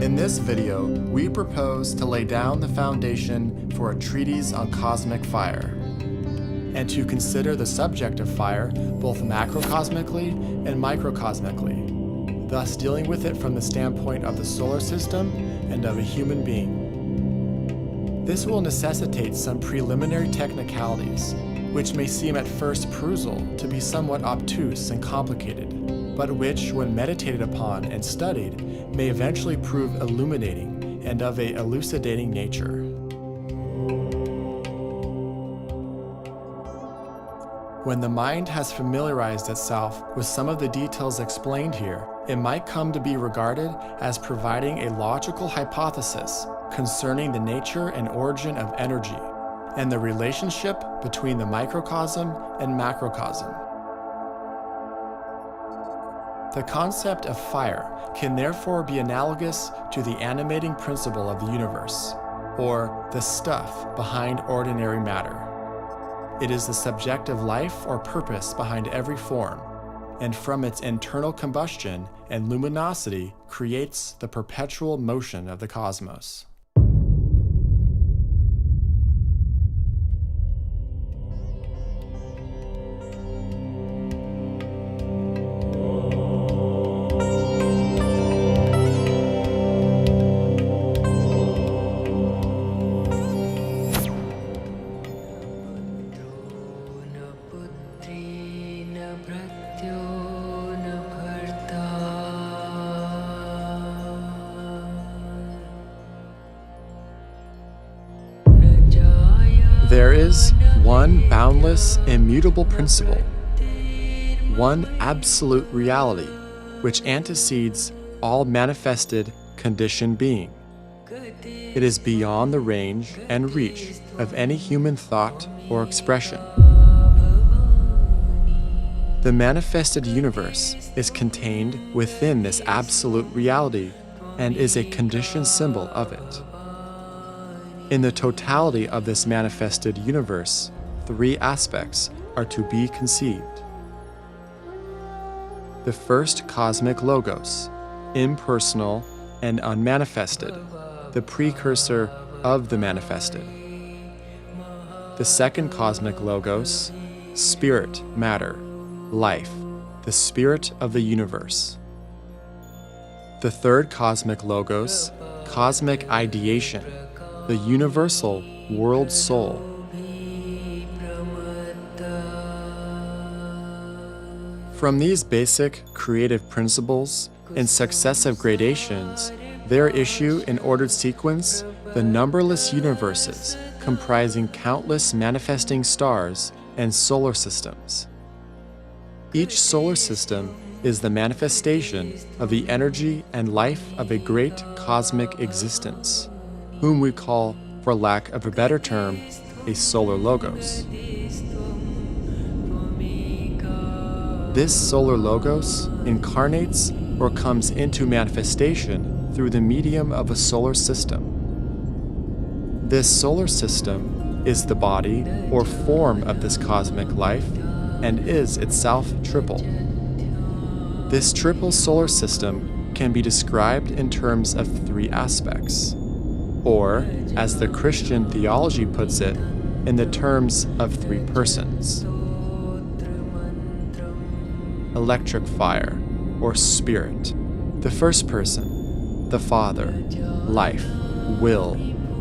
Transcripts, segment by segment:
In this video, we propose to lay down the foundation for a treatise on cosmic fire, and to consider the subject of fire both macrocosmically and microcosmically, thus dealing with it from the standpoint of the solar system and of a human being. This will necessitate some preliminary technicalities, which may seem at first perusal to be somewhat obtuse and complicated, but which, when meditated upon and studied, may eventually prove illuminating and of a elucidating nature. When the mind has familiarized itself with some of the details explained here, it might come to be regarded as providing a logical hypothesis concerning the nature and origin of energy, and the relationship between the microcosm and macrocosm. The concept of fire can therefore be analogous to the animating principle of the universe, or the stuff behind ordinary matter. It is the subjective life or purpose behind every form, and from its internal combustion and luminosity creates the perpetual motion of the cosmos. There is one boundless, immutable principle, one absolute reality, which antecedes all manifested conditioned being. It is beyond the range and reach of any human thought or expression. The manifested universe is contained within this absolute reality and is a conditioned symbol of it. In the totality of this manifested universe, three aspects are to be conceived. The first cosmic logos, impersonal and unmanifested, the precursor of the manifested. The second cosmic logos, spirit, matter, life, the spirit of the universe. The third cosmic logos, cosmic ideation, the universal world soul. From these basic creative principles, in successive gradations, there issue in ordered sequence the numberless universes comprising countless manifesting stars and solar systems. Each solar system is the manifestation of the energy and life of a great cosmic existence, whom we call, for lack of a better term, a solar logos. This solar logos incarnates or comes into manifestation through the medium of a solar system. This solar system is the body or form of this cosmic life and is itself triple. This triple solar system can be described in terms of three aspects, or, as the Christian theology puts it, in the terms of three persons. Electric fire, or spirit, the first person, the Father, life, will,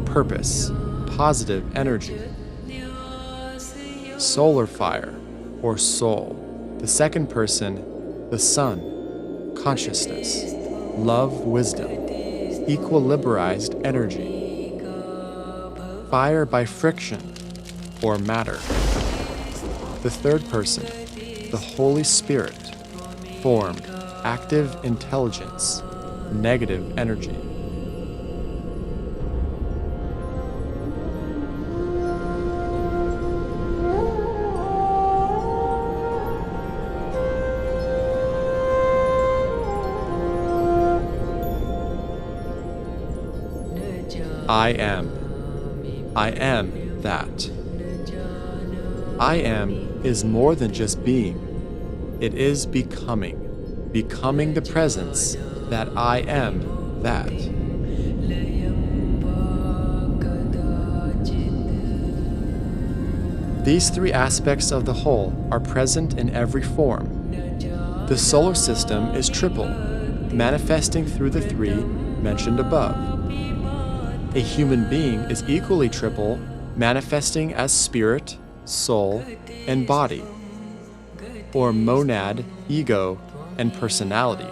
purpose, positive energy. Solar fire, or soul, the second person, the Son, consciousness, love, wisdom, equilibrized energy. Fire by friction, or matter. The third person, the Holy Spirit, formed, active intelligence, negative energy. I am that. I am is more than just being. It is becoming the presence that I am that. These three aspects of the whole are present in every form. The solar system is triple, manifesting through the three mentioned above. A human being is equally triple, manifesting as spirit, soul, and body, or monad, ego, and personality.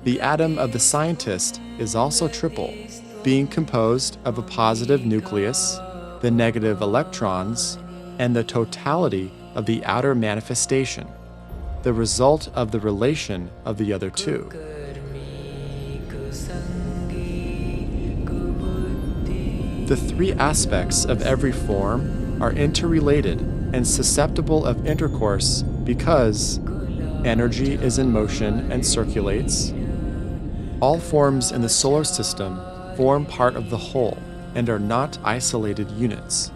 The atom of the scientist is also triple, being composed of a positive nucleus, the negative electrons, and the totality of the outer manifestation, the result of the relation of the other two. The three aspects of every form are interrelated and susceptible of intercourse because energy is in motion and circulates. All forms in the solar system form part of the whole and are not isolated units.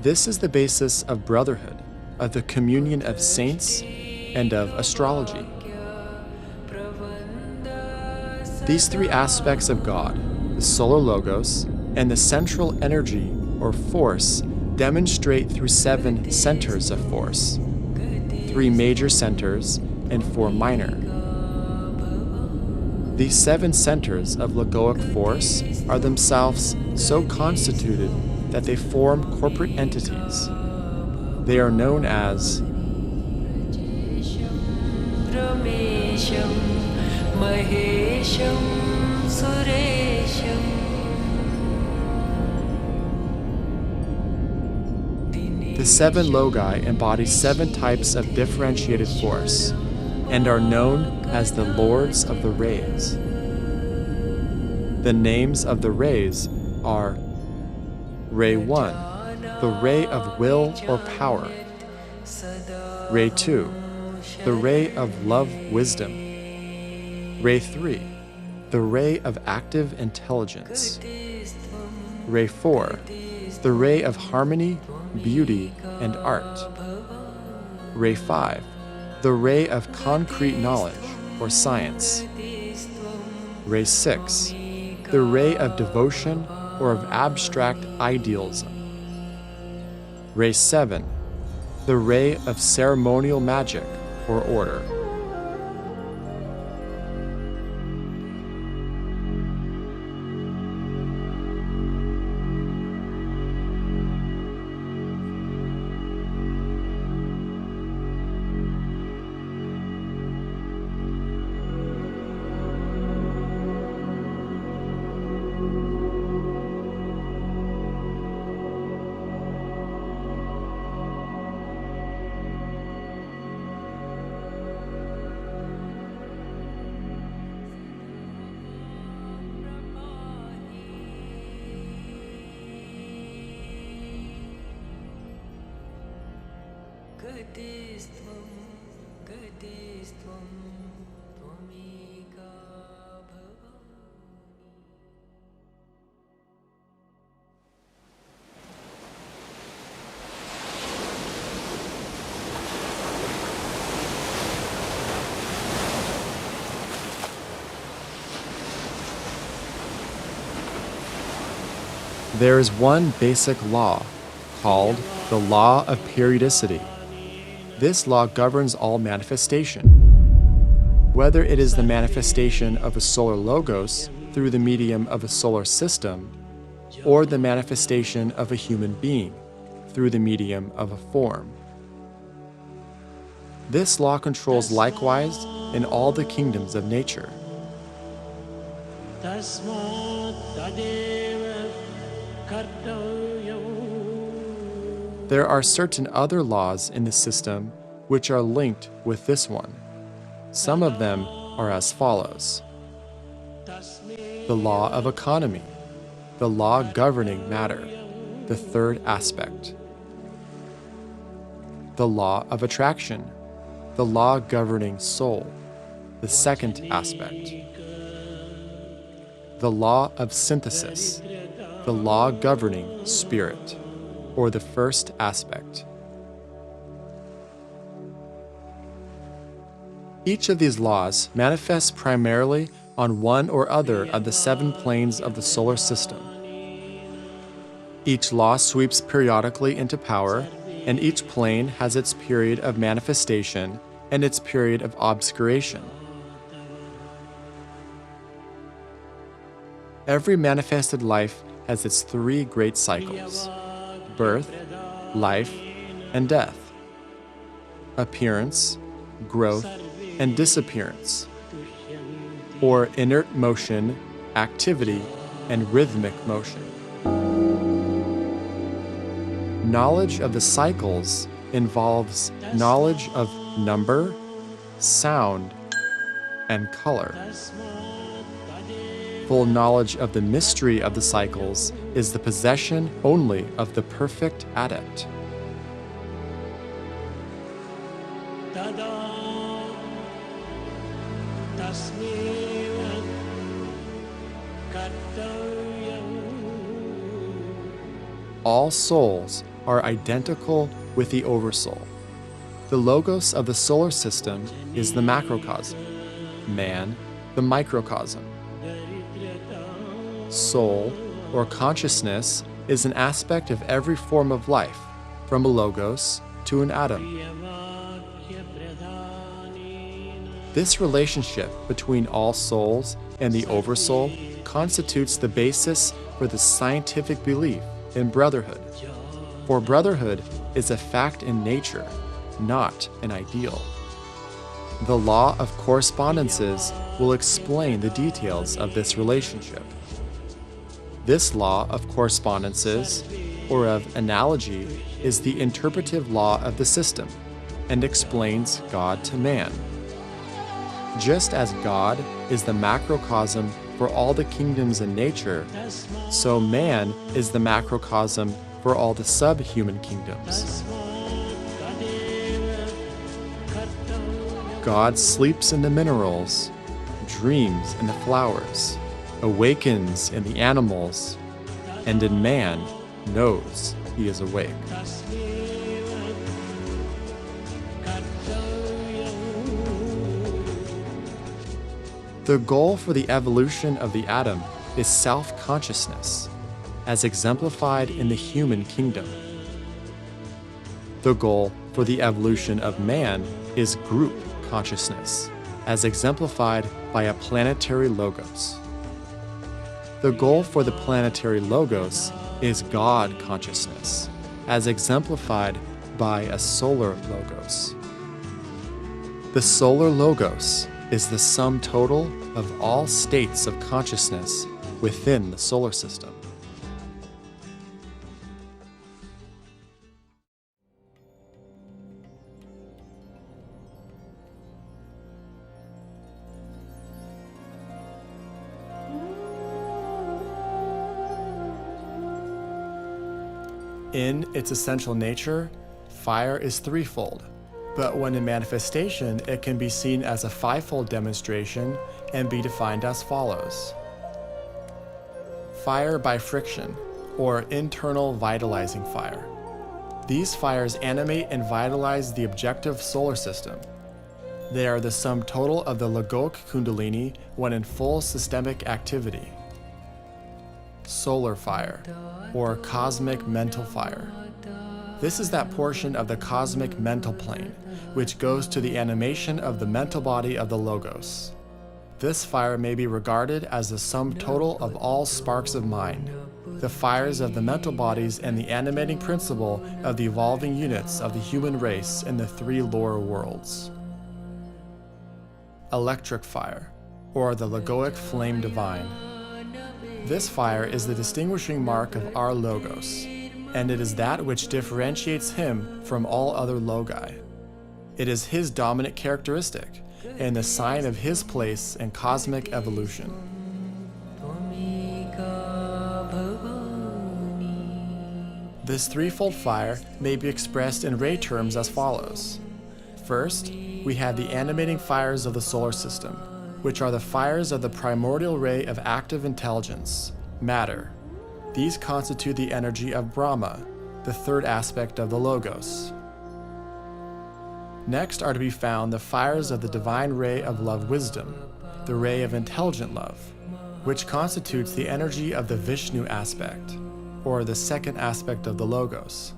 This is the basis of brotherhood, of the communion of saints, and of astrology. These three aspects of God, the solar logos, and the central energy or force, demonstrate through 7 centers of force, 3 major centers and 4 minor. These 7 centers of logoic force are themselves so constituted that they form corporate entities. They are known as The 7 logi embody 7 types of differentiated force and are known as the Lords of the Rays. The names of the rays are Ray 1, the ray of will or power. Ray 2, the ray of love, wisdom. Ray 3, the ray of active intelligence. Ray 4, the ray of harmony, beauty, and art. Ray 5, the ray of concrete knowledge or science. Ray 6, the ray of devotion or of abstract idealism. Ray 7, the ray of ceremonial magic or order. There is one basic law, called the law of periodicity. This law governs all manifestation. Whether it is the manifestation of a solar logos through the medium of a solar system, or the manifestation of a human being through the medium of a form. This law controls likewise in all the kingdoms of nature. There are certain other laws in the system which are linked with this one. Some of them are as follows. The law of economy, the law governing matter, the third aspect. The law of attraction, the law governing soul, the second aspect. The law of synthesis, the law governing spirit, or the first aspect. Each of these laws manifests primarily on one or other of the 7 planes of the solar system. Each law sweeps periodically into power, and each plane has its period of manifestation and its period of obscuration. Every manifested life has its three great cycles: birth, life, and death; appearance, growth, and disappearance; or inert motion, activity, and rhythmic motion. Knowledge of the cycles involves knowledge of number, sound, and color. Full knowledge of the mystery of the cycles is the possession only of the perfect adept. All souls are identical with the Oversoul. The logos of the solar system is the macrocosm, man the microcosm. Soul, or consciousness, is an aspect of every form of life, from a logos to an atom. This relationship between all souls and the Oversoul constitutes the basis for the scientific belief in brotherhood. For brotherhood is a fact in nature, not an ideal. The law of correspondences will explain the details of this relationship. This law of correspondences, or of analogy, is the interpretive law of the system, and explains God to man. Just as God is the macrocosm for all the kingdoms in nature, so man is the macrocosm for all the subhuman kingdoms. God sleeps in the minerals, dreams in the flowers, awakens in the animals, and in man knows he is awake. The goal for the evolution of the atom is self-consciousness, as exemplified in the human kingdom. The goal for the evolution of man is group consciousness, as exemplified by a planetary logos. The goal for the planetary logos is God consciousness, as exemplified by a solar logos. The solar logos is the sum total of all states of consciousness within the solar system. In its essential nature, fire is threefold, but when in manifestation, it can be seen as a fivefold demonstration and be defined as follows. Fire by friction, or internal vitalizing fire. These fires animate and vitalize the objective solar system. They are the sum total of the Logoic Kundalini when in full systemic activity. Solar fire, or cosmic mental fire. This is that portion of the cosmic mental plane, which goes to the animation of the mental body of the Logos. This fire may be regarded as the sum total of all sparks of mind, the fires of the mental bodies and the animating principle of the evolving units of the human race in the three lower worlds. Electric fire, or the Logoic flame divine. This fire is the distinguishing mark of our Logos, and it is that which differentiates him from all other logi. It is his dominant characteristic, and the sign of his place in cosmic evolution. This threefold fire may be expressed in ray terms as follows. First, we have the animating fires of the solar system, which are the fires of the primordial ray of active intelligence, matter. These constitute the energy of Brahma, the third aspect of the Logos. Next are to be found the fires of the divine ray of love wisdom, the ray of intelligent love, which constitutes the energy of the Vishnu aspect. or the second aspect of the Logos.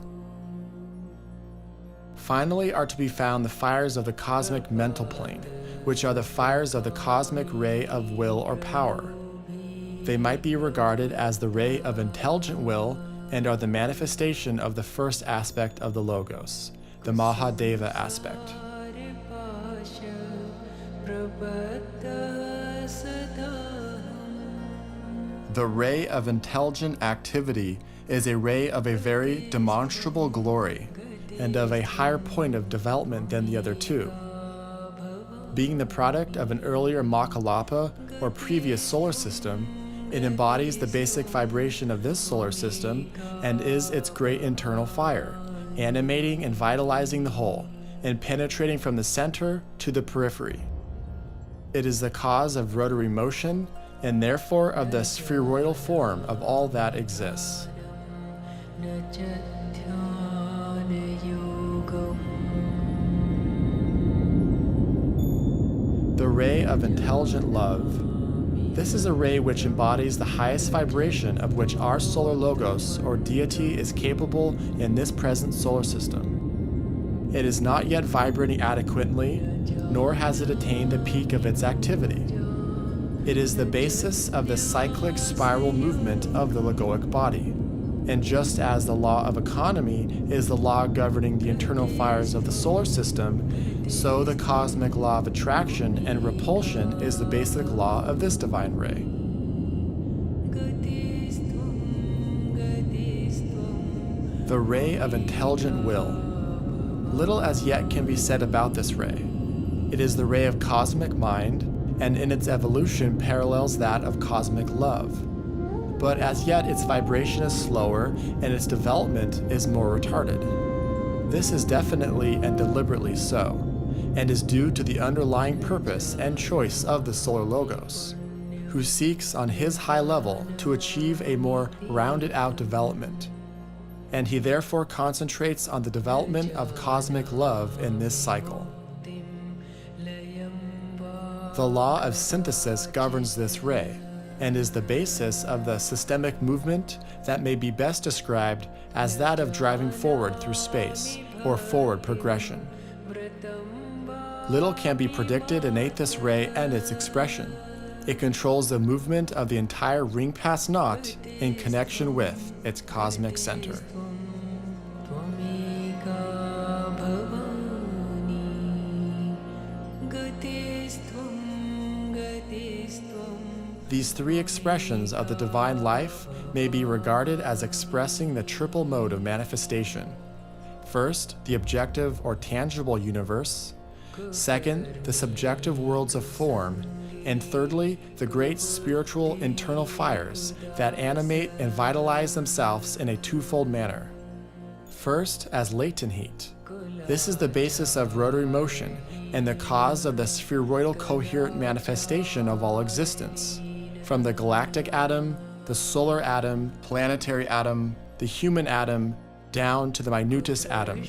Finally are to be found the fires of the cosmic mental plane, which are the fires of the cosmic ray of will or power. They might be regarded as the ray of intelligent will and are the manifestation of the first aspect of the Logos, the Mahadeva aspect. The ray of intelligent activity is a ray of a very demonstrable glory and of a higher point of development than the other two. Being the product of an earlier Makalapa or previous solar system, it embodies the basic vibration of this solar system and is its great internal fire, animating and vitalizing the whole and penetrating from the center to the periphery. It is the cause of rotary motion and therefore of the spheroidal form of all that exists. The ray of intelligent love. This is a ray which embodies the highest vibration of which our solar logos or deity is capable in this present solar system. It is not yet vibrating adequately, nor has it attained the peak of its activity. It is the basis of the cyclic spiral movement of the logoic body. And just as the law of economy is the law governing the internal fires of the solar system, so the cosmic law of attraction and repulsion is the basic law of this divine ray. The ray of intelligent will. Little as yet can be said about this ray. It is the ray of cosmic mind, and in its evolution parallels that of cosmic love. But as yet its vibration is slower and its development is more retarded. This is definitely and deliberately so, and is due to the underlying purpose and choice of the solar logos, who seeks on his high level to achieve a more rounded out development, and he therefore concentrates on the development of cosmic love in this cycle. The law of synthesis governs this ray, and is the basis of the systemic movement that may be best described as that of driving forward through space, or forward progression. Little can be predicted innate this ray and its expression. It controls the movement of the entire ring-pass knot in connection with its cosmic center. These three expressions of the divine life may be regarded as expressing the triple mode of manifestation. First, the objective or tangible universe. Second, the subjective worlds of form. And thirdly, the great spiritual internal fires that animate and vitalize themselves in a twofold manner. First, as latent heat. This is the basis of rotary motion and the cause of the spheroidal coherent manifestation of all existence. From the galactic atom, the solar atom, planetary atom, the human atom, down to the minutest atom.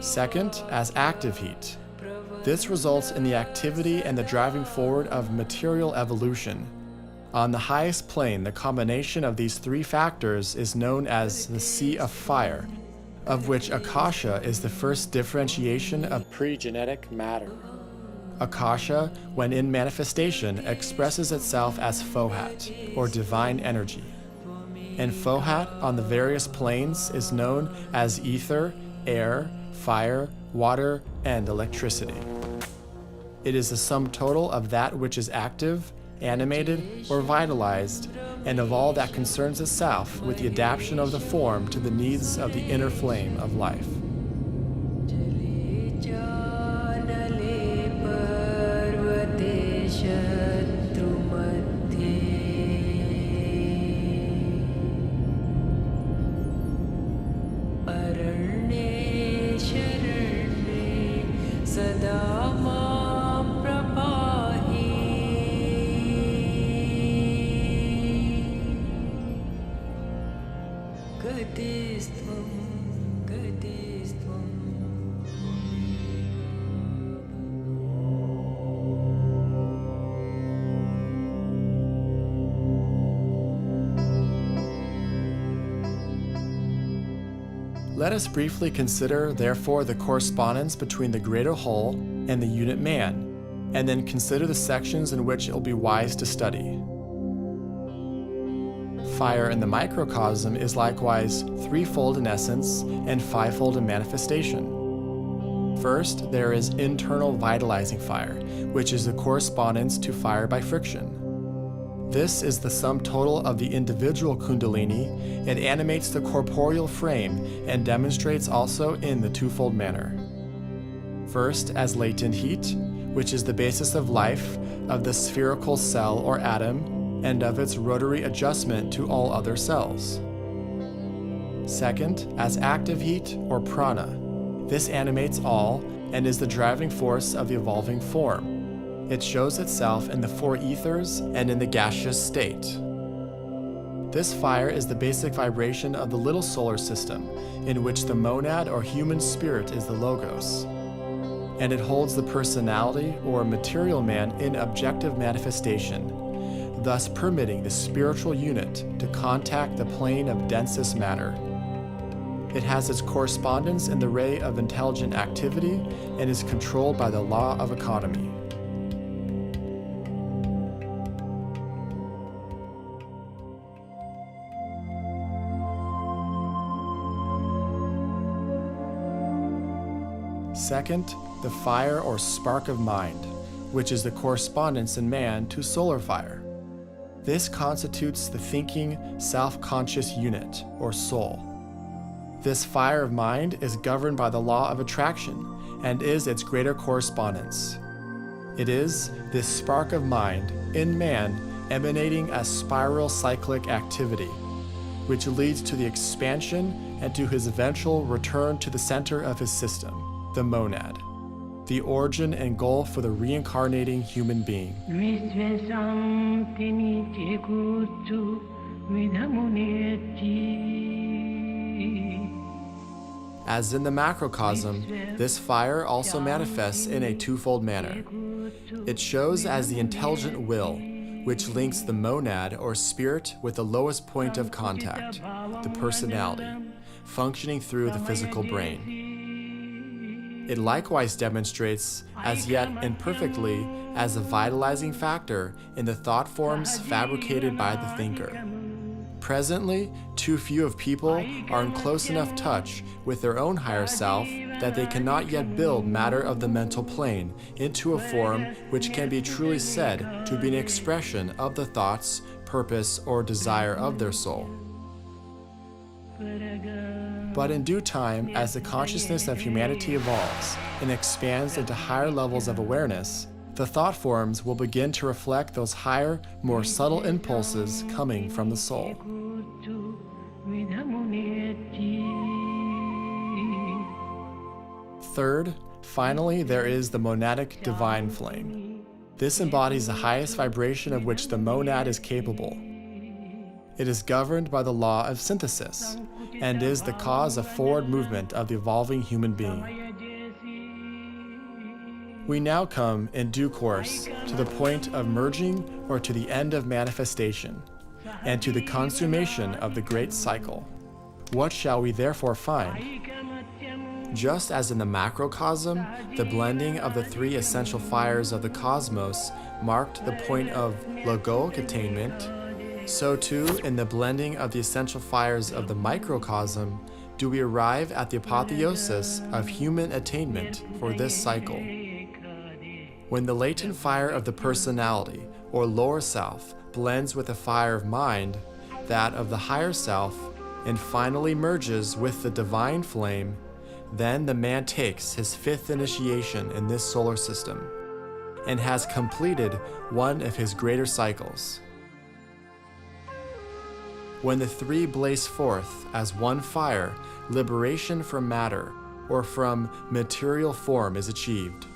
Second, as active heat. This results in the activity and the driving forward of material evolution. On the highest plane, the combination of these three factors is known as the sea of fire, of which Akasha is the first differentiation of pre-genetic matter. Akasha, when in manifestation, expresses itself as Fohat, or divine energy. And Fohat on the various planes is known as ether, air, fire, water, and electricity. It is the sum total of that which is active, animated, or vitalized, and of all that concerns itself with the adaptation of the form to the needs of the inner flame of life. Let us briefly consider, therefore, the correspondence between the greater whole and the unit man, and then consider the sections in which it will be wise to study. Fire in the microcosm is likewise threefold in essence and fivefold in manifestation. First, there is internal vitalizing fire, which is the correspondence to fire by friction. This is the sum total of the individual kundalini. It animates the corporeal frame and demonstrates also in the twofold manner. First, as latent heat, which is the basis of life, of the spherical cell or atom, and of its rotary adjustment to all other cells. Second, as active heat or prana. This animates all and is the driving force of the evolving form. It shows itself in the four ethers and in the gaseous state. This fire is the basic vibration of the little solar system, in which the monad or human spirit is the logos, and it holds the personality or material man in objective manifestation, thus permitting the spiritual unit to contact the plane of densest matter. It has its correspondence in the ray of intelligent activity and is controlled by the law of economy. Second, the fire or spark of mind, which is the correspondence in man to solar fire. This constitutes the thinking, self-conscious unit, or soul. This fire of mind is governed by the law of attraction and is its greater correspondence. It is this spark of mind in man emanating as spiral cyclic activity, which leads to the expansion and to his eventual return to the center of his system, the monad, the origin and goal for the reincarnating human being. As in the macrocosm, this fire also manifests in a twofold manner. It shows as the intelligent will, which links the monad or spirit with the lowest point of contact, the personality, functioning through the physical brain. It likewise demonstrates, as yet imperfectly, as a vitalizing factor in the thought forms fabricated by the thinker. Presently, too few of people are in close enough touch with their own higher self that they cannot yet build matter of the mental plane into a form which can be truly said to be an expression of the thoughts, purpose, or desire of their soul. But in due time, as the consciousness of humanity evolves and expands into higher levels of awareness, the thought forms will begin to reflect those higher, more subtle impulses coming from the soul. Third, finally, there is the monadic divine flame. This embodies the highest vibration of which the monad is capable. It is governed by the law of synthesis and is the cause of forward movement of the evolving human being. We now come, in due course, to the point of merging or to the end of manifestation, and to the consummation of the great cycle. What shall we therefore find? Just as in the macrocosm, the blending of the three essential fires of the cosmos marked the point of logoic attainment, so too, in the blending of the essential fires of the microcosm, do we arrive at the apotheosis of human attainment for this cycle. When the latent fire of the personality, or lower self, blends with the fire of mind, that of the higher self, and finally merges with the divine flame, then the man takes his fifth initiation in this solar system, and has completed one of his greater cycles. When the three blaze forth as one fire, liberation from matter, or from material form is achieved.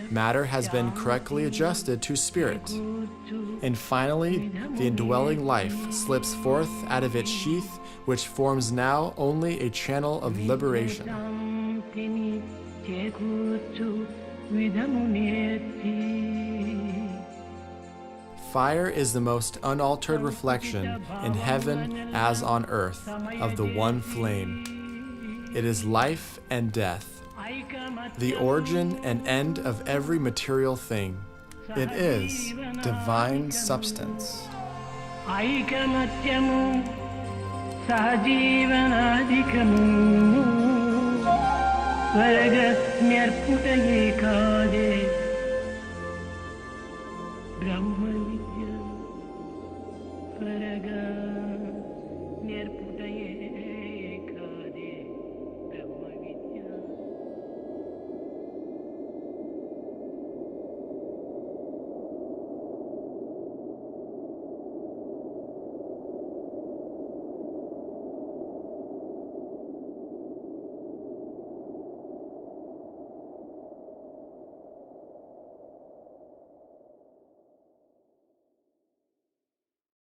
Matter has been correctly adjusted to spirit, and finally the indwelling life slips forth out of its sheath, which forms now only a channel of liberation. Fire is the most unaltered reflection in heaven as on earth of the one flame, It is life and death, the origin and end of every material thing. It is divine substance. Varga nirputa ekade